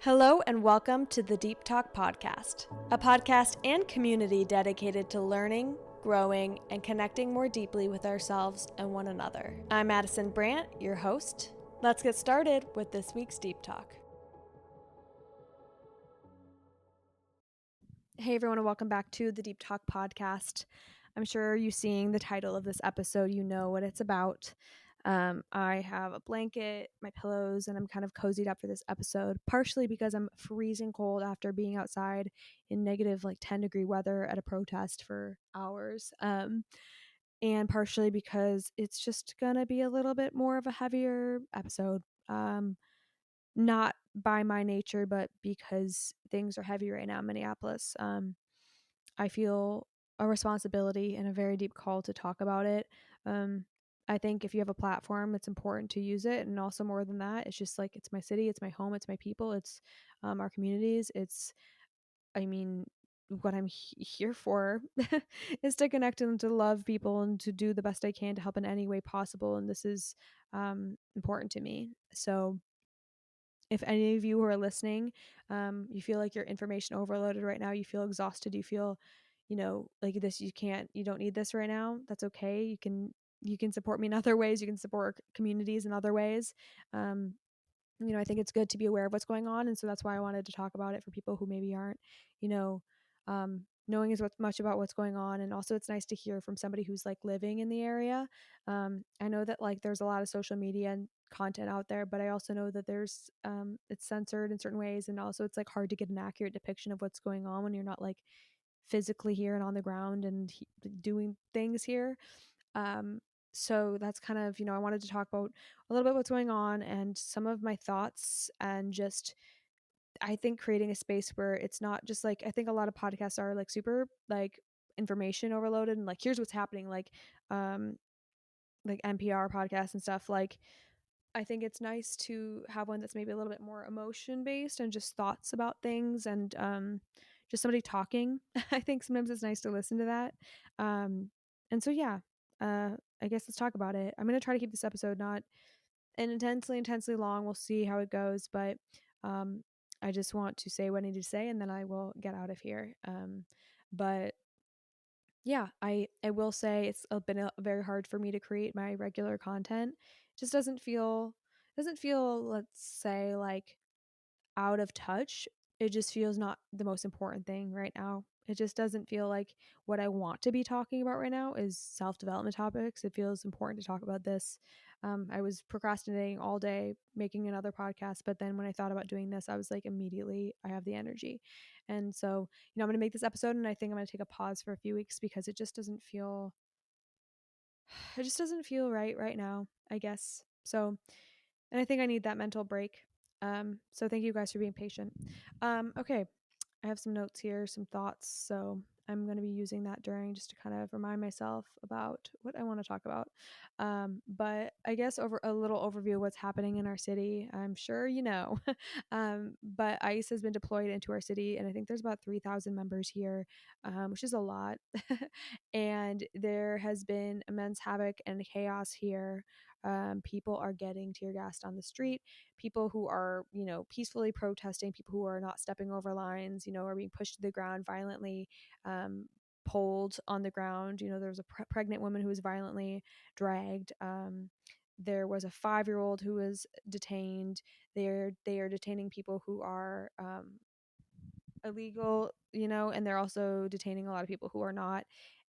Hello and welcome to the Deep Talk Podcast, a podcast and community dedicated to learning, growing, and connecting more deeply with ourselves and one another. I'm Madison Brandt, your host. Let's get started with this week's Deep Talk. Hey everyone, and welcome back to the Deep Talk Podcast. I'm sure you seeing the title of this episode, you know what it's about. I have a blanket, my pillows, and I'm kind of cozied up for this episode, partially because I'm freezing cold after being outside in negative 10-degree weather at a protest for hours. And partially because it's just gonna be a little bit more of a heavier episode. Not by my nature, but because things are heavy right now in Minneapolis. I feel a responsibility and a very deep call to talk about it. I think if you have a platform, it's important to use it. And also, more than that, it's just it's my city, it's my home, it's my people, it's our communities. What I'm here for is to connect and to love people and to do the best I can to help in any way possible. And this is important to me. So, if any of you who are listening, you feel like you're information overloaded right now, you feel exhausted, you feel, you don't need this right now, that's okay. You can support me in other ways. You can support communities in other ways. I think it's good to be aware of what's going on. And so that's why I wanted to talk about it for people who maybe aren't, knowing as much about what's going on. And also it's nice to hear from somebody who's living in the area. I know that there's a lot of social media and content out there, but I also know that there's it's censored in certain ways. And also it's hard to get an accurate depiction of what's going on when you're not physically here and on the ground and doing things here. So that's kind of, I wanted to talk about a little bit what's going on and some of my thoughts, and just, I think creating a space where it's not just I think a lot of podcasts are super information overloaded and here's what's happening, NPR podcasts and stuff. I think it's nice to have one that's maybe a little bit more emotion based and just thoughts about things, and just somebody talking. I think sometimes it's nice to listen to that. And so, yeah, I guess let's talk about it. I'm going to try to keep this episode not an intensely long. We'll see how it goes. But I just want to say what I need to say, and then I will get out of here. But yeah, I will say it's been very hard for me to create my regular content. It just doesn't feel, let's say, out of touch. It just feels not the most important thing right now. It just doesn't feel like what I want to be talking about right now is self-development topics. It feels important to talk about this. I was procrastinating all day making another podcast, but then when I thought about doing this, I was immediately I have the energy. And so, I'm going to make this episode, and I think I'm going to take a pause for a few weeks because it just doesn't feel right now, I guess. So, and I think I need that mental break. So thank you guys for being patient. Okay, I have some notes here, some thoughts. So I'm going to be using that during, just to kind of remind myself about what I want to talk about. But I guess over a little overview of what's happening in our city. I'm sure you know, but ICE has been deployed into our city, and I think there's about 3,000 members here, which is a lot. And there has been immense havoc and chaos here. People are getting tear gassed on the street. People who are, peacefully protesting, people who are not stepping over lines, are being pushed to the ground violently, pulled on the ground. There was a pregnant woman who was violently dragged. There was a 5-year-old who was detained. They are detaining people who are illegal, and they're also detaining a lot of people who are not.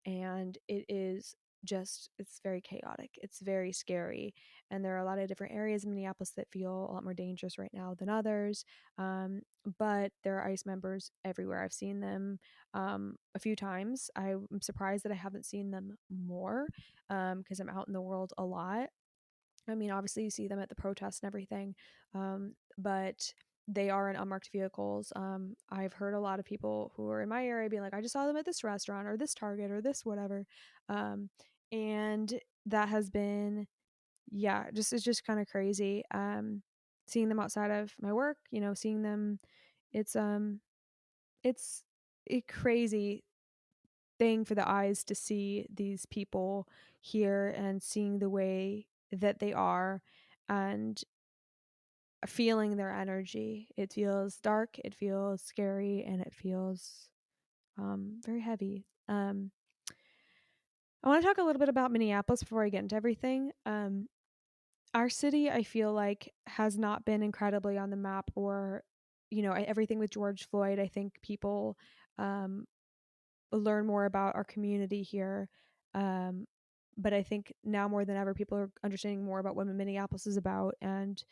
And it is it's very chaotic. It's very scary. And there are a lot of different areas in Minneapolis that feel a lot more dangerous right now than others. But there are ICE members everywhere. I've seen them a few times. I'm surprised that I haven't seen them more, because I'm out in the world a lot. I mean, obviously you see them at the protests and everything, but they are in unmarked vehicles. I've heard a lot of people who are in my area being like, I just saw them at this restaurant or this Target or this whatever. And that has been, yeah, it's just kind of crazy. Seeing them outside of my work, seeing them, it's, it's a crazy thing for the eyes to see these people here and seeing the way that they are. And feeling their energy. It feels dark, it feels scary, and it feels very heavy. I want to talk a little bit about Minneapolis before I get into everything. Our city, I feel like, has not been incredibly on the map, or, everything with George Floyd. I think people um, learn more about our community here. Um, but I think now more than ever, people are understanding more about what Minneapolis is about, and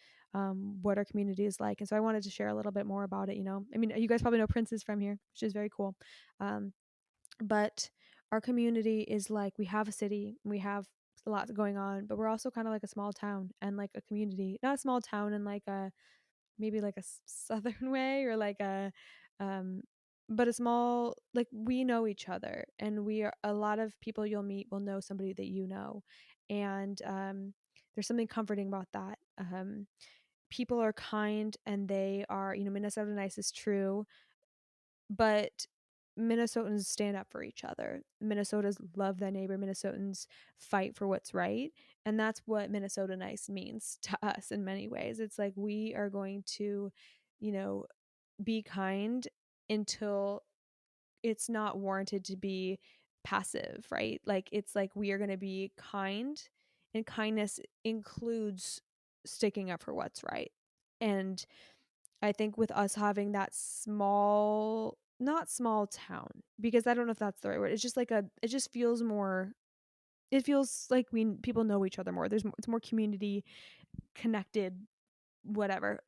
what our community is like. And so I wanted to share a little bit more about it. I mean, you guys probably know Prince is from here, which is very cool. Um, but our community is like, we have a city, we have a lot going on, but we're also kind of like a small town and like a community, not a small town in like a maybe like a southern way, or like a um but a small, like, we know each other, and we are, a lot of people you'll meet will know somebody that you know. And there's something comforting about that. People are kind, and they are, Minnesota nice is true, but Minnesotans stand up for each other. Minnesotans love their neighbor. Minnesotans fight for what's right. And that's what Minnesota nice means to us in many ways. It's like, we are going to, you know, be kind until it's not warranted to be passive, right? Like, it's like, we are going to be kind, and kindness includes sticking up for what's right. And I think with us having that small, not small town, because I don't know if that's the right word. It's just like it just feels more, it feels like people know each other more. It's more community connected, whatever.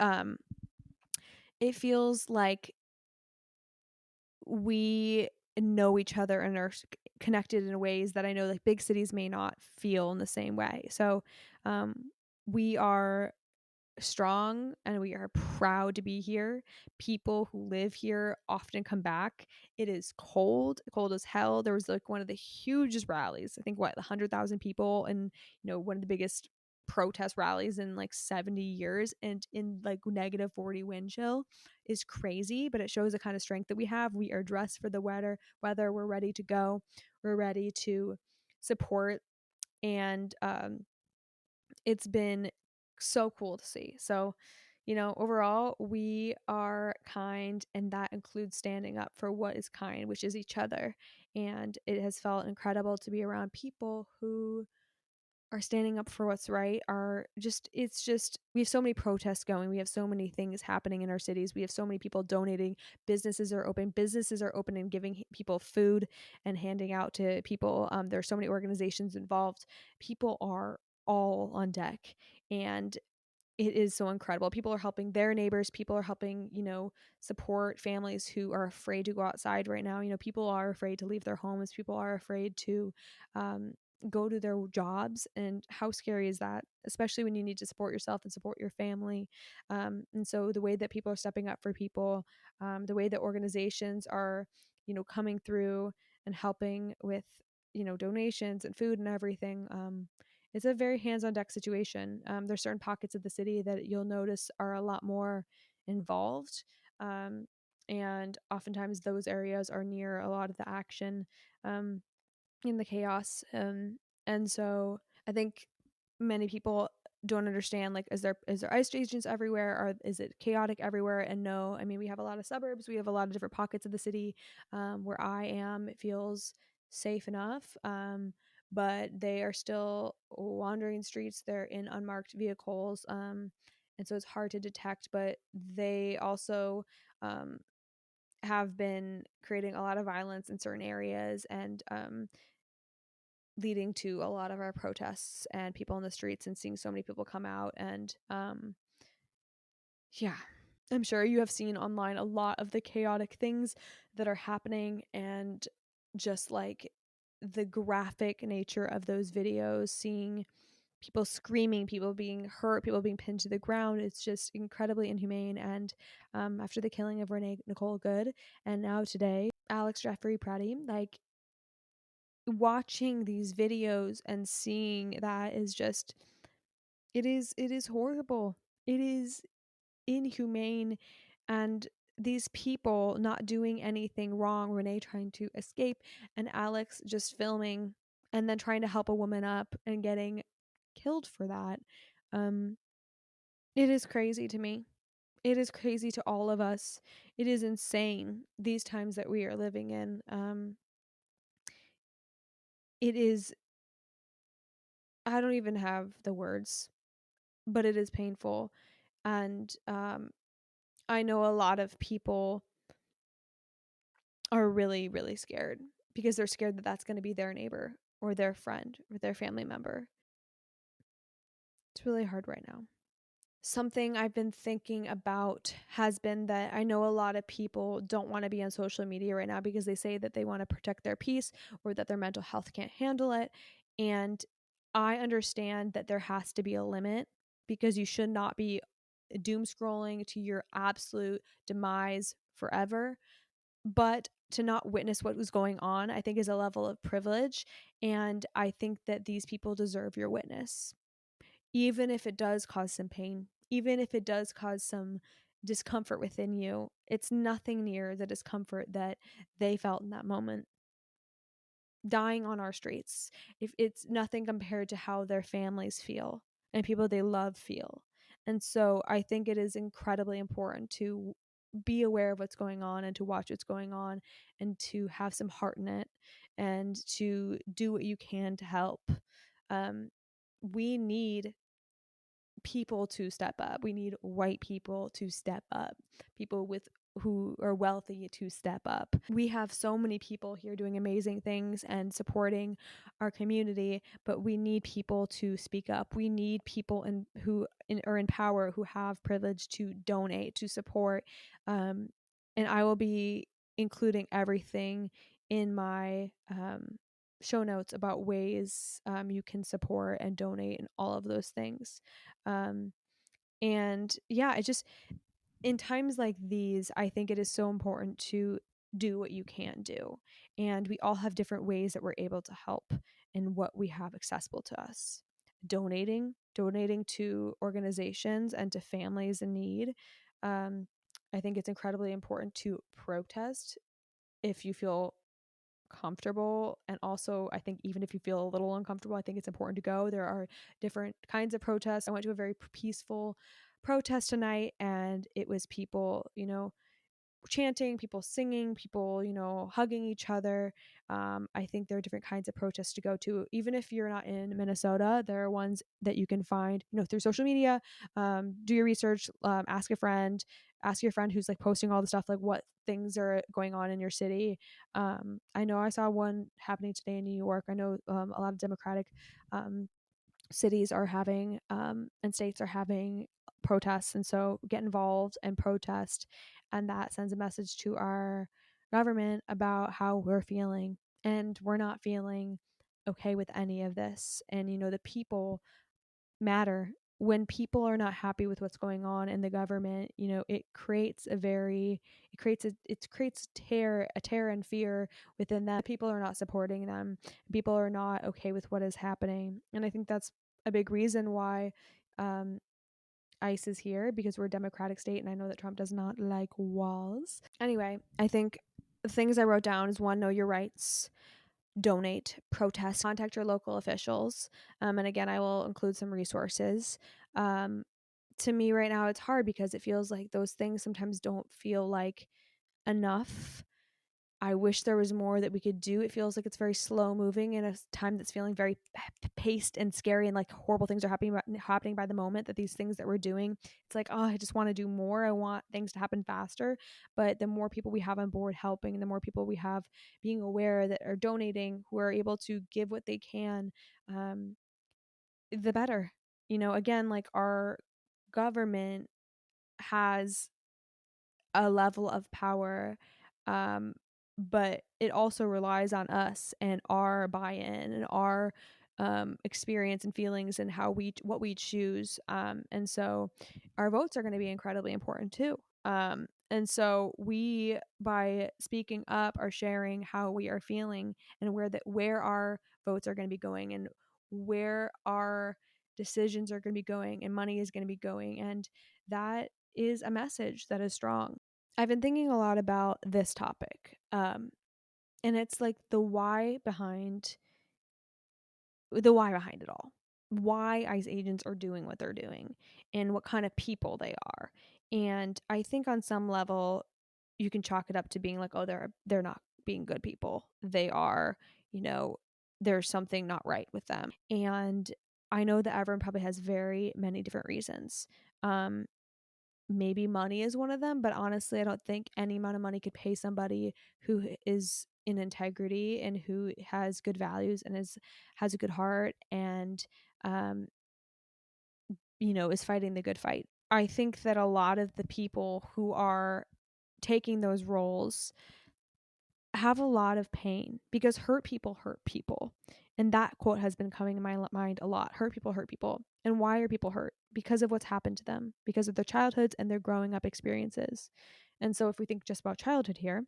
It feels like we know each other and are connected in ways that I know like big cities may not feel in the same way. So, um, we are strong, and we are proud to be here. People who live here often come back. It is cold, cold as hell. There was like one of the hugest rallies. I think, what, 100,000 people, and one of the biggest protest rallies in like 70 years, and in like -40 wind chill is crazy, but it shows the kind of strength that we have. We are dressed for the weather. We're ready to go. We're ready to support. And it's been so cool to see. So, overall, we are kind, and that includes standing up for what is kind, which is each other. And it has felt incredible to be around people who are standing up for what's right. We have so many protests going. We have so many things happening in our cities. We have so many people donating. Businesses are open and giving people food and handing out to people. There are so many organizations involved. People are all on deck, and it is so incredible. People are helping their neighbors. People are helping, support families who are afraid to go outside right now. People are afraid to leave their homes. People are afraid to um, go to their jobs. And how scary is that? Especially when you need to support yourself and support your family. And so the way that people are stepping up for people, the way that organizations are, coming through and helping with, donations and food and everything. It's a very hands-on deck situation. There's certain pockets of the city that you'll notice are a lot more involved, um, and oftentimes those areas are near a lot of the action, um, in the chaos. And so I think many people don't understand, like, is there ice agents everywhere, or is it chaotic everywhere? And no, I mean, we have a lot of suburbs, we have a lot of different pockets of the city. Where I am, it feels safe enough, but they are still wandering streets. They're in unmarked vehicles, and so it's hard to detect. But they also um, have been creating a lot of violence in certain areas, and leading to a lot of our protests and people in the streets, and seeing so many people come out. And yeah, I'm sure you have seen online a lot of the chaotic things that are happening, and just like the graphic nature of those videos, seeing people screaming, people being hurt, people being pinned to the ground. It's just incredibly inhumane. And after the killing of Renee Nicole Good, and now today Alex Jeffrey Pratty, like, watching these videos and seeing that is just, it is horrible. It is inhumane. And these people not doing anything wrong, Renee trying to escape, and Alex just filming and then trying to help a woman up and getting killed for that. um It is crazy to me. It is crazy to all of us. It is insane these times that we are living in. It is, I don't even have the words, but it is painful. And I know a lot of people are really, really scared because they're scared that that's going to be their neighbor or their friend or their family member. It's really hard right now. Something I've been thinking about has been that I know a lot of people don't want to be on social media right now because they say that they want to protect their peace or that their mental health can't handle it. And I understand that there has to be a limit because you should not be doom scrolling to your absolute demise forever. But to not witness what was going on, I think is a level of privilege. And I think that these people deserve your witness, even if it does cause some pain, even if it does cause some discomfort within you. It's nothing near the discomfort that they felt in that moment dying on our streets. If it's nothing compared to how their families feel and people they love feel. And so I think it is incredibly important to be aware of what's going on and to watch what's going on and to have some heart in it and to do what you can to help. Um, we need people to step up. We need white people to step up. People with who are wealthy to step up. We have so many people here doing amazing things and supporting our community, but we need people to speak up. We need people are in power who have privilege to donate, to support. And I will be including everything in my show notes about ways you can support and donate and all of those things. Um, and yeah, it just, in times like these, I think it is so important to do what you can do. And we all have different ways that we're able to help and what we have accessible to us. Donating to organizations and to families in need. Um, I think it's incredibly important to protest if you feel comfortable, and also I think even if you feel a little uncomfortable, I think it's important to go. There are different kinds of protests. I went to a very peaceful protest tonight, and it was people, chanting, people singing, people, hugging each other. I think there are different kinds of protests to go to. Even if you're not in Minnesota, there are ones that you can find, through social media. Do your research, ask your friend who's like posting all the stuff, like what things are going on in your city. I know I saw one happening today in New York. I know a lot of Democratic um, cities are having and states are having protests, and so get involved and protest, and that sends a message to our government about how we're feeling, and we're not feeling okay with any of this. And the people matter. When people are not happy with what's going on in the government, it creates terror and fear within them. People are not supporting them. People are not okay with what is happening. And I think that's a big reason why um, ICE is here, because we're a democratic state, and I know that Trump does not like walls. Anyway, I think the things I wrote down is: one, know your rights, donate, protest, contact your local officials. And again, I will include some resources. Um, to me right now, it's hard because it feels like those things sometimes don't feel like enough. I wish there was more that we could do. It feels like it's very slow moving in a time that's feeling very paced and scary, and like horrible things are happening by the moment. That these things that we're doing, it's like, oh, I just want to do more. I want things to happen faster. But the more people we have on board helping, and the more people we have being aware that are donating, who are able to give what they can, the better. Again, like our government has a level of power, um, but it also relies on us and our buy-in and our experience and feelings and what we choose. And so our votes are going to be incredibly important too. And so we, by speaking up, are sharing how we are feeling and where our votes are going to be going, and where our decisions are going to be going, and money is going to be going. And that is a message that is strong. I've been thinking a lot about this topic. And it's like the why behind it all. why ICE agents are doing what they're doing and what kind of people they are. And I think on some level you can chalk it up to being like, oh, they're not being good people. They are, you know, there's something not right with them. And I know that everyone probably has very many different reasons. Um, Maybe money is one of them, but honestly, I don't think any amount of money could pay somebody who is in integrity and who has good values and has a good heart and um, is fighting the good fight. I think that a lot of the people who are taking those roles have a lot of pain because hurt people hurt people. And that quote has been coming in my mind a lot. Hurt people hurt people. And why are people hurt? Because of what's happened to them, because of their childhoods and their growing up experiences. And so if we think just about childhood here,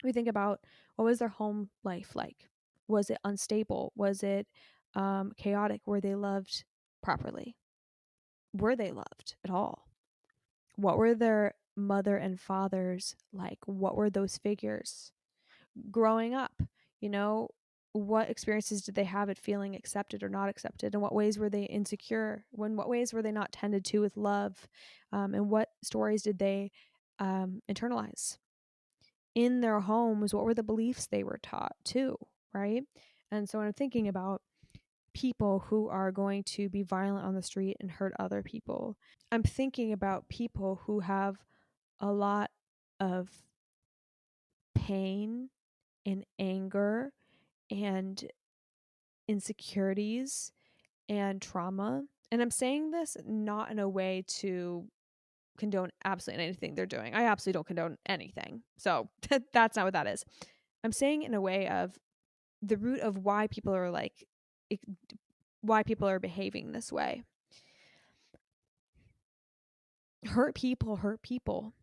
we think about what was their home life like? Was it unstable? Was it chaotic? Were they loved properly? Were they loved at all? What were their mother and fathers like? What were those figures? Growing up, you know, what experiences did they have at feeling accepted or not accepted? In what ways were they insecure? In what ways were they not tended to with love? And what stories did they internalize? In their homes, what were the beliefs they were taught too, right? And so when I'm thinking about people who are going to be violent on the street and hurt other people, I'm thinking about people who have a lot of pain and anger and insecurities and trauma. And I'm saying this not in a way to condone absolutely anything they're doing. I absolutely don't condone anything. So that's not what that is. I'm saying in a way of the root of why people are like, why people are behaving this way. Hurt people hurt people.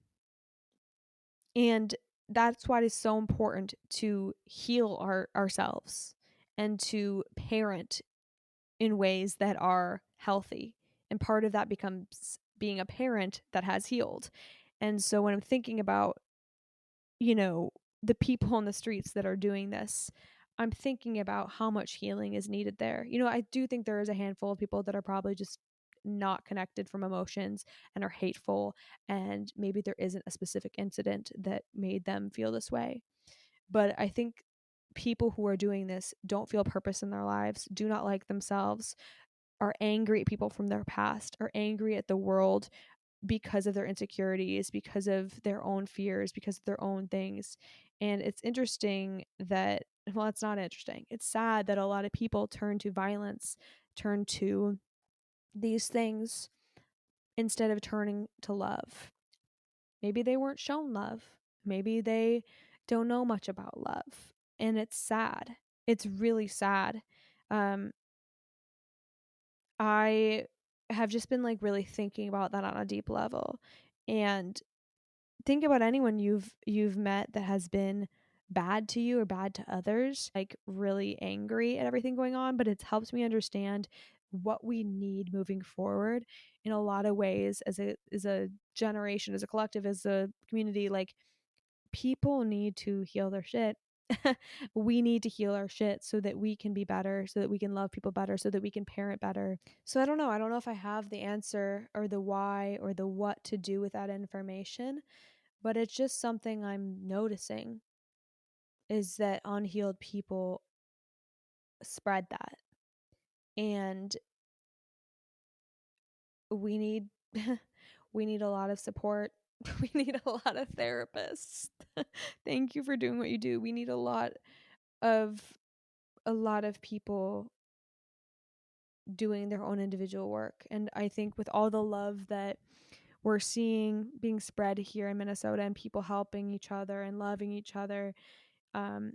And that's why it is so important to heal ourselves and to parent in ways that are healthy. And part of that becomes being a parent that has healed. And so when I'm thinking about, you know, the people on the streets that are doing this, I'm thinking about how much healing is needed there. I do think there is a handful of people that are probably just not connected from emotions and are hateful, and maybe there isn't a specific incident that made them feel this way. But I think people who are doing this don't feel purpose in their lives, do not like themselves, are angry at people from their past, are angry at the world because of their insecurities, because of their own fears, because of their own things. And it's interesting that, well, it's not interesting. It's sad that a lot of people turn to violence, turn to these things instead of turning to love. Maybe they weren't shown love. Maybe they don't know much about love. And it's sad. It's really sad. Um, I have just been like really thinking about that on a deep level. And think about anyone you've met that has been bad to you or bad to others, like really angry at everything going on, but it's helped me understand what we need moving forward in a lot of ways as a generation, as a collective, as a community. Like, people need to heal their shit. We need to heal our shit so that we can be better, so that we can love people better, so that we can parent better. So I don't know. I don't know if I have the answer or the why or the what to do with that information, but it's just something I'm noticing is that unhealed people spread that. And we need we need a lot of support. We need a lot of therapists. Thank you for doing what you do. We need of a lot of people doing their own individual work. And I think with all the love that we're seeing being spread here in Minnesota and people helping each other and loving each other, um,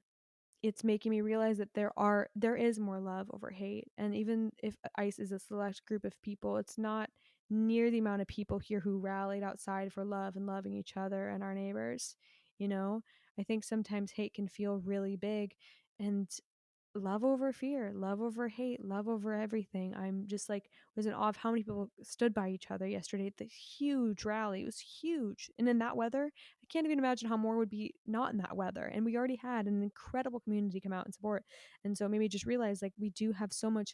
it's making me realize that there is more love over hate. And even if ICE is a select group of people, it's not near the amount of people here who rallied outside for love and loving each other and our neighbors. I think sometimes hate can feel really big, and love over fear, love over hate, love over everything. I'm just like, was in awe of how many people stood by each other yesterday at the huge rally. It was huge. And in that weather, I can't even imagine how more would be not in that weather. And we already had an incredible community come out and support. And so it made me just realize like we do have so much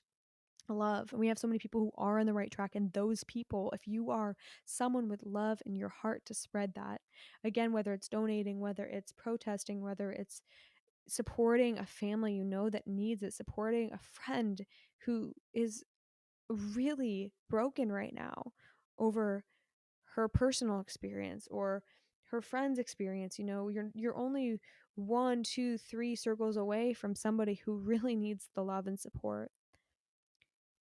love. And we have so many people who are on the right track. And those people, if you are someone with love in your heart to spread that, again, whether it's donating, whether it's protesting, whether it's supporting a family you know that needs it, supporting a friend who is really broken right now over her personal experience or her friend's experience, you're only one, two, three circles away from somebody who really needs the love and support.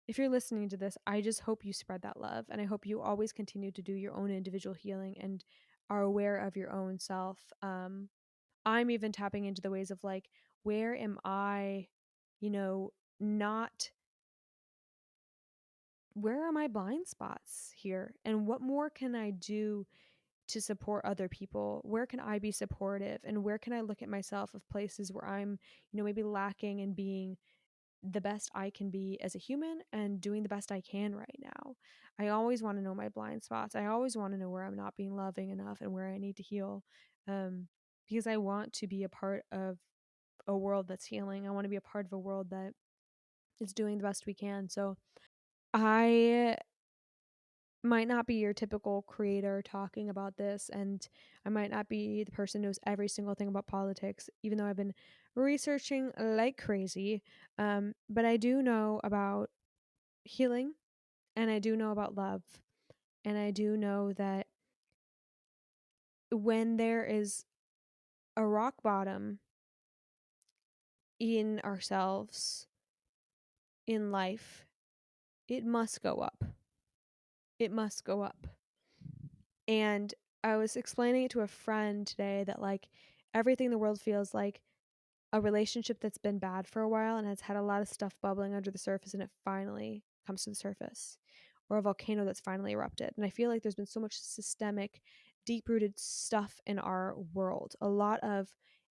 If you're listening to this, I just hope you spread that love, and I hope you always continue to do your own individual healing and are aware of your own self. I'm even tapping into the ways of like, where am I, not, where are my blind spots here? And what more can I do to support other people? Where can I be supportive? And where can I look at myself of places where I'm, maybe lacking in being the best I can be as a human and doing the best I can right now? I always want to know my blind spots. I always want to know where I'm not being loving enough and where I need to heal. Because I want to be a part of a world that's healing. I want to be a part of a world that is doing the best we can. So I might not be your typical creator talking about this, and I might not be the person who knows every single thing about politics, even though I've been researching like crazy. But I do know about healing, and I do know about love, and I do know that when there is a rock bottom in ourselves, in life, it must go up. It must go up. And I was explaining it to a friend today that, like, everything in the world feels like a relationship that's been bad for a while and has had a lot of stuff bubbling under the surface, and it finally comes to the surface, or a volcano that's finally erupted. And I feel like there's been so much systemic, deep rooted stuff in our world, a lot of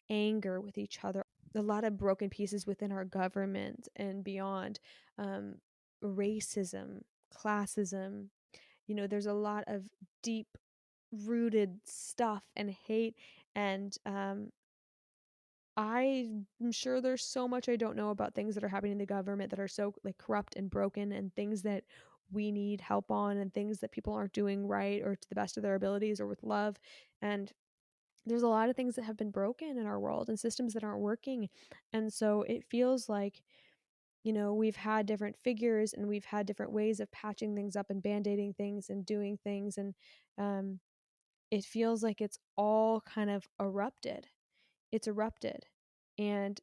anger with each other, a lot of broken pieces within our government and beyond, um, racism, classism. There's a lot of deep rooted stuff and hate, and I'm sure there's so much I don't know about things that are happening in the government that are so, like, corrupt and broken, and things that we need help on, and things that people aren't doing right or to the best of their abilities or with love. And there's a lot of things that have been broken in our world and systems that aren't working. And so it feels like, we've had different figures and we've had different ways of patching things up and band-aiding things and doing things. And um, it feels like it's all kind of erupted. It's erupted. And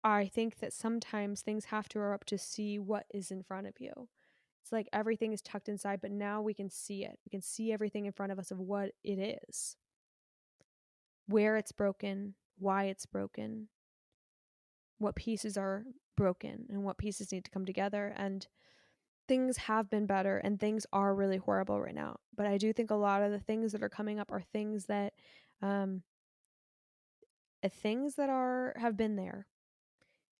I think that sometimes things have to erupt to see what is in front of you. It's like everything is tucked inside, but now we can see it. We can see everything in front of us of what it is, where it's broken, why it's broken, what pieces are broken, and what pieces need to come together. And things have been better, and things are really horrible right now. But I do think a lot of the things that are coming up are um, things that have been there,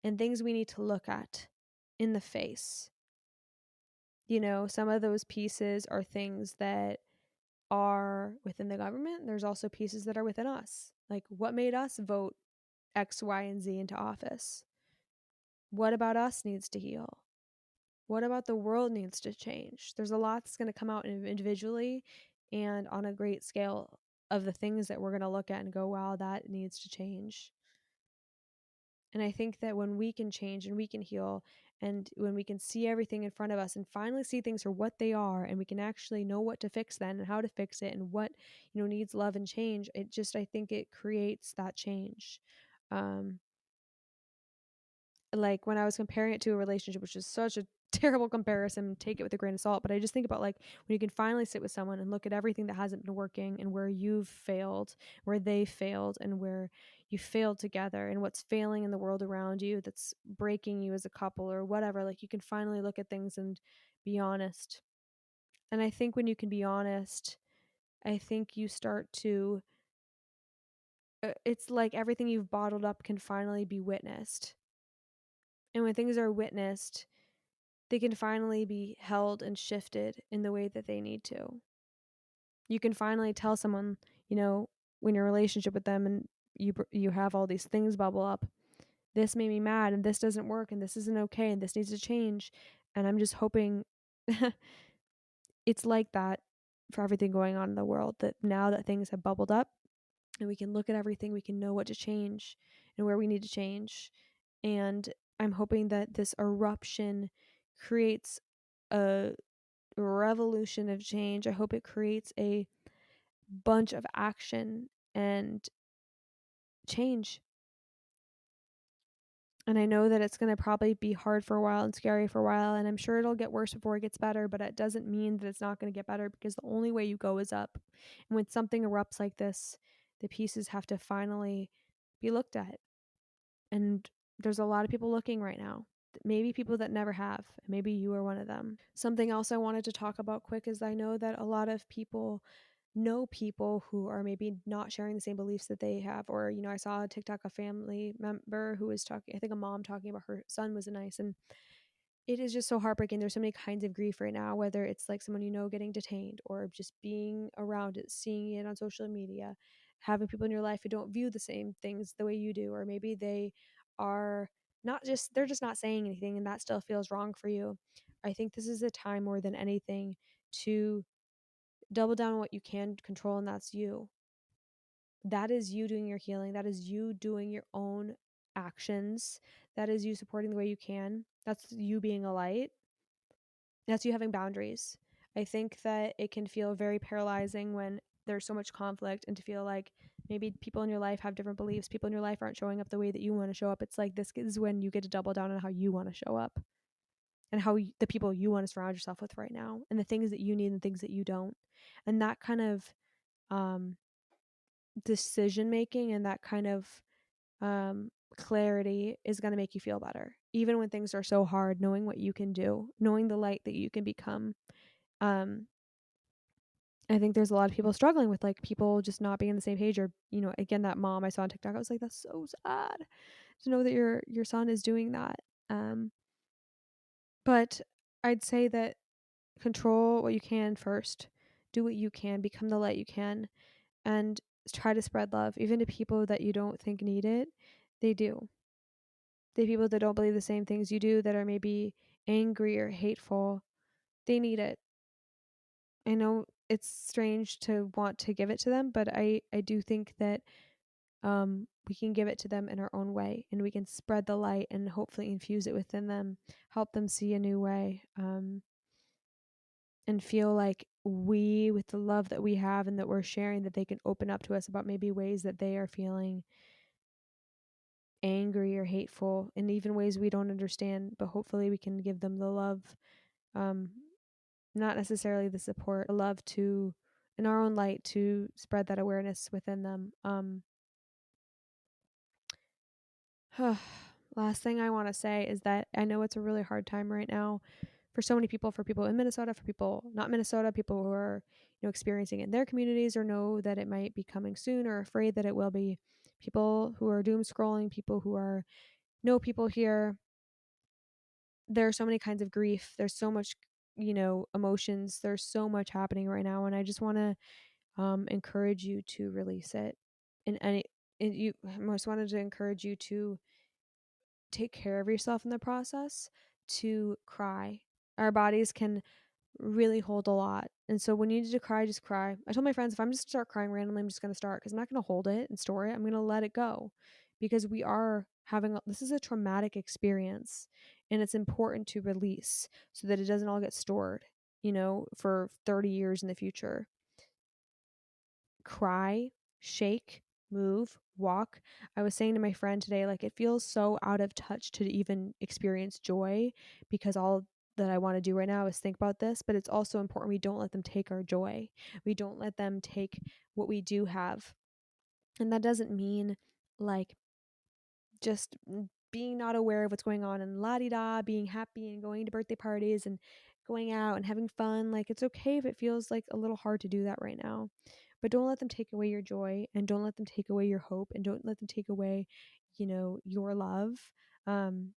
and things we need to look at in the face. Some of those pieces are things that are within the government. There's also pieces that are within us. Like, what made us vote X, Y, and Z into office? What about us needs to heal? What about the world needs to change? There's a lot that's going to come out individually and on a great scale of the things that we're going to look at and go, wow, that needs to change. And I think that when we can change and we can heal, and when we can see everything in front of us and finally see things for what they are, and we can actually know what to fix then and how to fix it and what, needs love and change, I think it creates that change. Like, when I was comparing it to a relationship, which is such a terrible comparison, take it with a grain of salt, but I just think about, like, when you can finally sit with someone and look at everything that hasn't been working and where you've failed, where they failed, and where you failed together, and what's failing in the world around you that's breaking you as a couple or whatever. Like, you can finally look at things and be honest. And I think when you can be honest, I think you start to it's like everything you've bottled up can finally be witnessed. And when things are witnessed, they can finally be held and shifted in the way that they need to. You can finally tell someone, when you're in a relationship with them and you have all these things bubble up, this made me mad and this doesn't work and this isn't okay and this needs to change. And I'm just hoping it's like that for everything going on in the world, that now that things have bubbled up and we can look at everything, we can know what to change and where we need to change. And I'm hoping that this eruption creates a revolution of change. I hope it creates a bunch of action and change. And I know that it's going to probably be hard for a while and scary for a while, and I'm sure it'll get worse before it gets better, but it doesn't mean that it's not going to get better, because the only way you go is up. And when something erupts like this, the pieces have to finally be looked at. And there's a lot of people looking right now. Maybe people that never have. Maybe you are one of them. Something else I wanted to talk about quick is I know that a lot of people know people who are maybe not sharing the same beliefs that they have. Or, I saw a TikTok, a family member who was talking, I think a mom talking about her son was nice. And it is just so heartbreaking. There's so many kinds of grief right now, whether it's like someone getting detained, or just being around it, seeing it on social media, having people in your life who don't view the same things the way you do, or maybe they are they're just not saying anything and that still feels wrong for you. I think this is a time more than anything to double down on what you can control, and that's you. That is you doing your healing. That is you doing your own actions. That is you supporting the way you can. That's you being a light. That's you having boundaries. I think that it can feel very paralyzing when there's so much conflict, and to feel like maybe people in your life have different beliefs, people in your life aren't showing up the way that you want to show up. It's like, this is when you get to double down on how you want to show up, and how the people you want to surround yourself with right now, and the things that you need and things that you don't. And that kind of um, decision making, and that kind of clarity is going to make you feel better, even when things are so hard. Knowing what you can do, knowing the light that you can become. um I think there's a lot of people struggling with, like, people just not being on the same page, or again, that mom I saw on TikTok, I was like, that's so sad to know that your son is doing that. um but I'd say that control what you can first, do what you can, become the light you can, and try to spread love even to people that you don't think need it. They do. The people that don't believe the same things you do, that are maybe angry or hateful, they need it. I know it's strange to want to give it to them, but I do think that we can give it to them in our own way, and we can spread the light and hopefully infuse it within them, help them see a new way, and feel like we, with the love that we have and that we're sharing, that they can open up to us about maybe ways that they are feeling angry or hateful, and even ways we don't understand, but hopefully we can give them the love, um, not necessarily the support, the love to, in our own light, to spread that awareness within them. Last thing I want to say is that I know it's a really hard time right now for so many people, for people in Minnesota, for people not Minnesota, people who are experiencing it in their communities, or know that it might be coming soon, or afraid that it will be. People who are doom scrolling, people who are know people here. There are so many kinds of grief. There's so much, emotions. There's so much happening right now, and I just want to encourage you to release it. And any, I most wanted to encourage you to take care of yourself in the process, to cry. Our bodies can really hold a lot. And so when you need to cry, just cry. I told my friends, if I'm just start crying randomly, I'm just going to start, because I'm not going to hold it and store it. I'm going to let it go, because we are this is a traumatic experience, and it's important to release so that it doesn't all get stored, for 30 years in the future. Cry, shake, move, walk. I was saying to my friend today, like, it feels so out of touch to even experience joy, because all that I want to do right now is think about this, but it's also important we don't let them take our joy. We don't let them take what we do have. And that doesn't mean like just being not aware of what's going on and la di da, being happy and going to birthday parties and going out and having fun. Like, it's okay if it feels like a little hard to do that right now, but don't let them take away your joy, and don't let them take away your hope, and don't let them take away, your love. Um,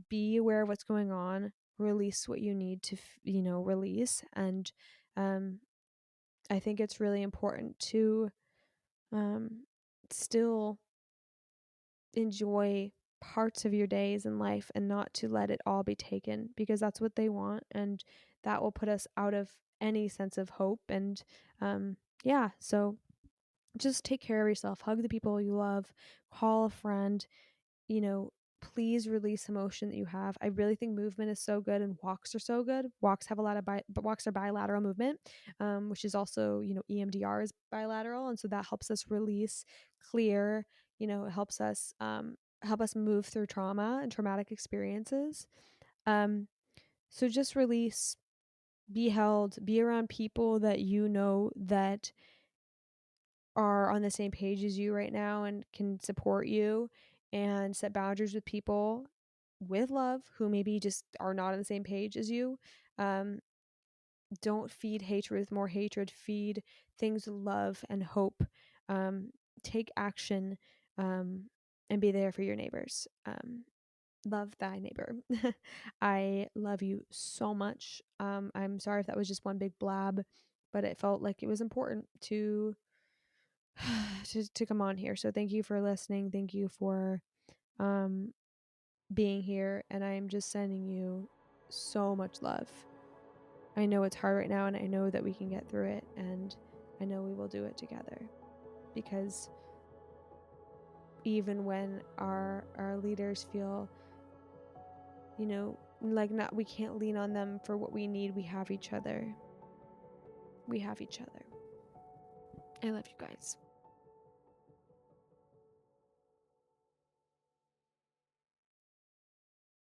be aware of what's going on, release what you need to, release. And um, I think it's really important to still enjoy parts of your days in life and not to let it all be taken, because that's what they want, and that will put us out of any sense of hope. And yeah, so just take care of yourself, hug the people you love, call a friend, you know, please release emotion that you have. I really think movement is so good, and walks are so good. Walks have a lot of but walks are bilateral movement, which is also, EMDR is bilateral, and so that helps us release, clear. It help us move through trauma and traumatic experiences. So just release, be held, be around people that that are on the same page as you right now and can support you, and set boundaries with people with love who maybe just are not on the same page as you. Um, don't feed hatred with more hatred. Feed things with love and hope. Um, take action, and be there for your neighbors. Love thy neighbor. I love you so much. I'm sorry if that was just one big blab, but it felt like it was important to to come on here. So thank you for listening. Thank you for um being here, and I am just sending you so much love. I know it's hard right now, and I know that we can get through it, and I know we will do it together, because even when our leaders feel, like, not, we can't lean on them for what we need, we have each other. I love you guys.